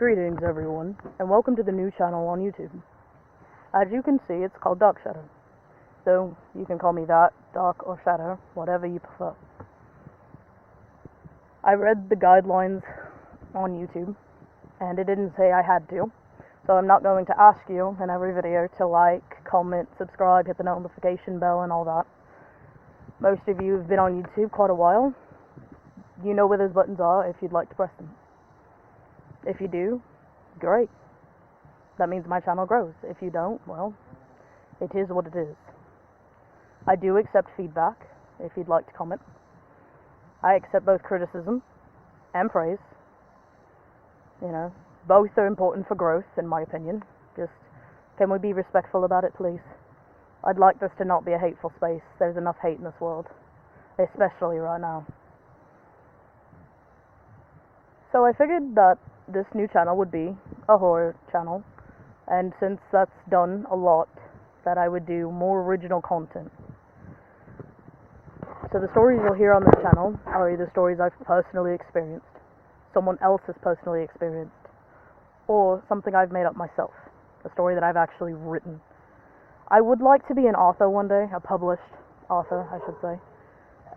Greetings everyone, and welcome to the new channel on YouTube. As you can see, it's called Dark Shadow. So, you can call me that, Dark or Shadow, whatever you prefer. I read the guidelines on YouTube, and it didn't say I had to. So I'm not going to ask you in every video to like, comment, subscribe, hit the notification bell and all that. Most of you have been on YouTube quite a while. You know where those buttons are if you'd like to press them. If you do, great. That means my channel grows. If you don't, well, it is what it is. I do accept feedback if you'd like to comment. I accept both criticism and praise. You know, both are important for growth, in my opinion. Just, can we be respectful about it, please? I'd like this to not be a hateful space. There's enough hate in this world, especially right now. So I figured that this new channel would be a horror channel, and since that's done a lot, that I would do more original content. So the stories you'll hear on this channel are either stories I've personally experienced, someone else has personally experienced, or something I've made up myself, a story that I've actually written. I would like to be an author one day, a published author, I should say,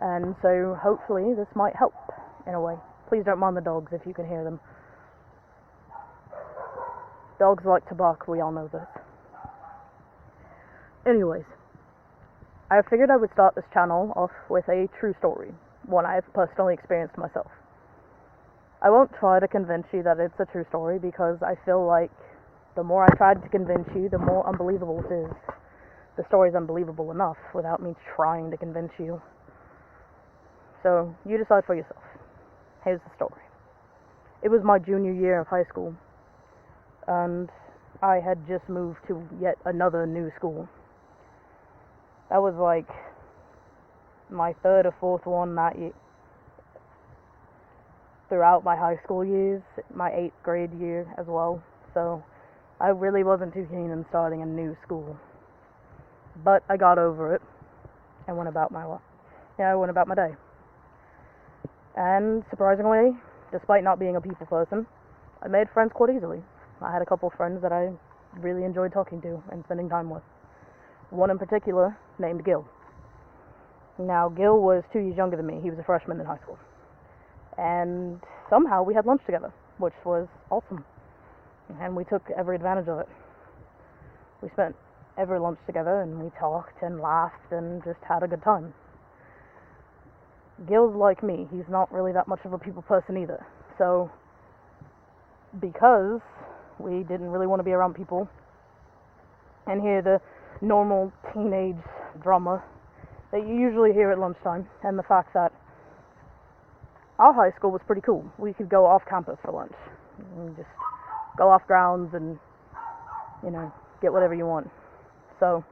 and so hopefully this might help in a way. Please don't mind the dogs if you can hear them. Dogs like to bark, we all know this. Anyways, I figured I would start this channel off with a true story, one I've personally experienced myself. I won't try to convince you that it's a true story because I feel like the more I tried to convince you, the more unbelievable it is. The story's unbelievable enough without me trying to convince you. So, you decide for yourself. Here's the story. It was my junior year of high school, and I had just moved to yet another new school. That was like my third or fourth one that year. Throughout my high school years, my 8th grade year as well, so I really wasn't too keen on starting a new school. But I got over it and went about my day. And surprisingly, despite not being a people person, I made friends quite easily. I had a couple friends that I really enjoyed talking to and spending time with. One in particular named Gil. Now, Gil was 2 years younger than me. He was a freshman in high school. And somehow we had lunch together, which was awesome. And we took every advantage of it. We spent every lunch together and we talked and laughed and just had a good time. Gil's like me. He's not really that much of a people person either. So, because we didn't really want to be around people and hear the normal teenage drama that you usually hear at lunchtime, and the fact that our high school was pretty cool. We could go off campus for lunch and just go off grounds and, you know, get whatever you want. So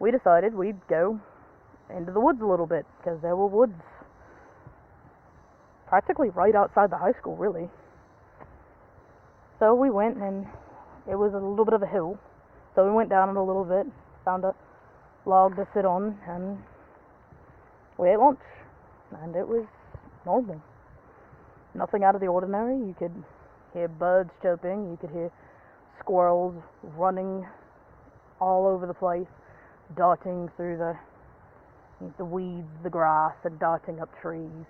we decided we'd go into the woods a little bit, because there were woods practically right outside the high school, really. So we went, and it was a little bit of a hill, so we went down it a little bit, found a log to sit on, and we ate lunch, and it was normal. Nothing out of the ordinary. You could hear birds chirping, you could hear squirrels running all over the place, darting through the weeds, the grass, and darting up trees.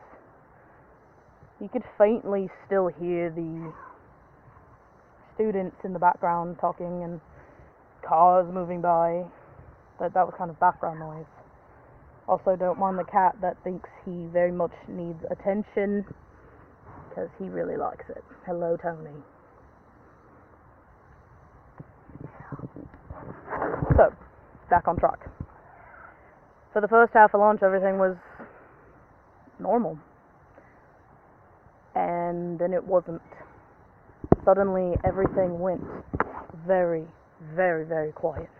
You could faintly still hear the students in the background talking and cars moving by. That was kind of background noise. Also, don't mind the cat that thinks he very much needs attention, because he really likes it. Hello, Tony. So, back on track. For the first half of lunch, everything was normal. And then it wasn't. Suddenly, everything went very, very, very quiet.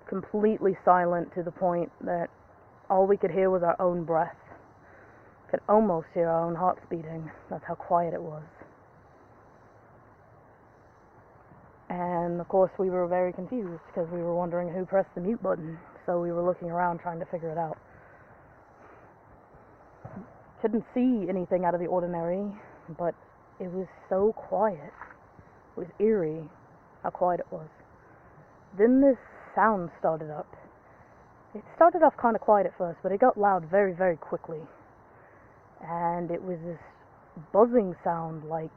Completely silent, to the point that all we could hear was our own breath. Could almost hear our own hearts beating. That's how quiet it was. And of course we were very confused, because we were wondering who pressed the mute button. So we were looking around trying to figure it out. Couldn't see anything out of the ordinary, but it was so quiet. It was eerie how quiet it was. Then this sound started up. It started off kind of quiet at first, but it got loud very, very quickly. And it was this buzzing sound like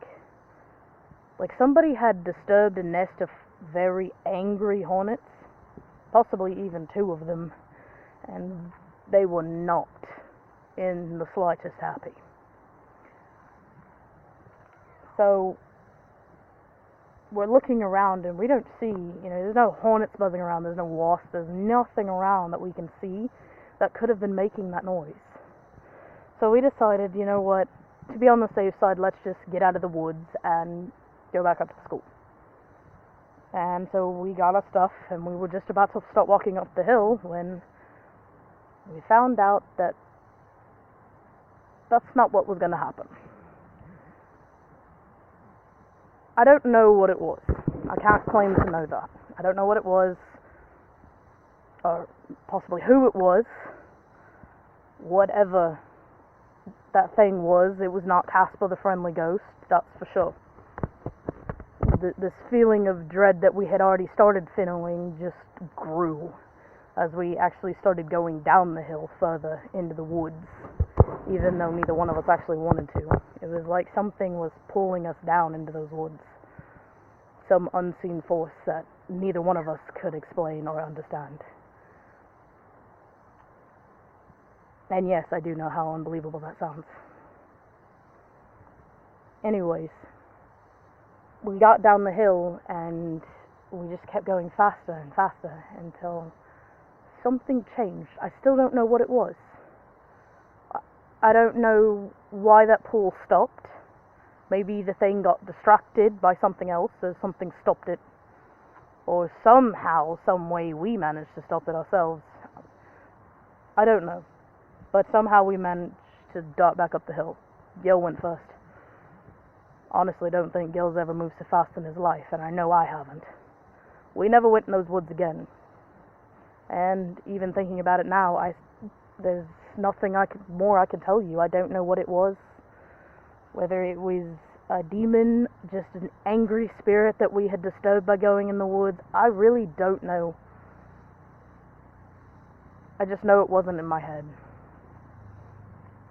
somebody had disturbed a nest of very angry hornets, possibly even two of them, and they were not in the slightest happy. So we're looking around and we don't see, there's no hornets buzzing around, there's no wasps, there's nothing around that we can see that could have been making that noise. So we decided, you know what, to be on the safe side, let's just get out of the woods and go back up to the school. And so we got our stuff and we were just about to start walking up the hill when we found out that that's not what was going to happen. I don't know what it was. I can't claim to know that. I don't know what it was, or possibly who it was. Whatever that thing was, it was not Casper the Friendly Ghost, that's for sure. This feeling of dread that we had already started feeling just grew as we actually started going down the hill further into the woods, even though neither one of us actually wanted to. It was like something was pulling us down into those woods. Some unseen force that neither one of us could explain or understand. And yes, I do know how unbelievable that sounds. Anyways, we got down the hill and we just kept going faster and faster until something changed. I still don't know what it was. I don't know why that pull stopped. Maybe the thing got distracted by something else, so something stopped it. Or somehow, some way we managed to stop it ourselves. I don't know. But somehow we managed to dart back up the hill. Gil went first. Honestly, don't think Gil's ever moved so fast in his life, and I know I haven't. We never went in those woods again. And even thinking about it now, there's nothing more I can tell you. I don't know what it was. Whether it was a demon, just an angry spirit that we had disturbed by going in the woods, I really don't know. I just know it wasn't in my head.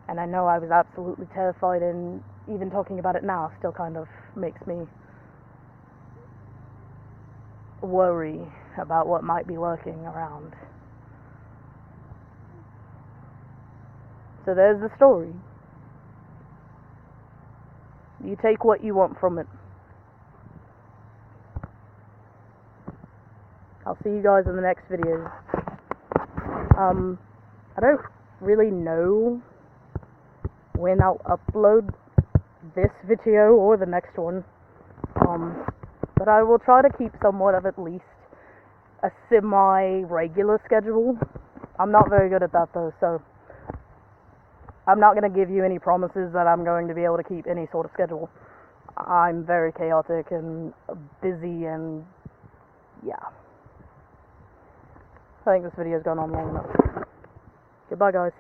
And I know I was absolutely terrified, and even talking about it now still kind of makes me worry about what might be lurking around. So there's the story. You take what you want from it. I'll see you guys in the next video. I don't really know when I'll upload this video or the next one. But I will try to keep somewhat of at least a semi-regular schedule. I'm not very good at that though, so I'm not going to give you any promises that I'm going to be able to keep any sort of schedule. I'm very chaotic and busy, and yeah. I think this video's gone on long enough. Goodbye, guys.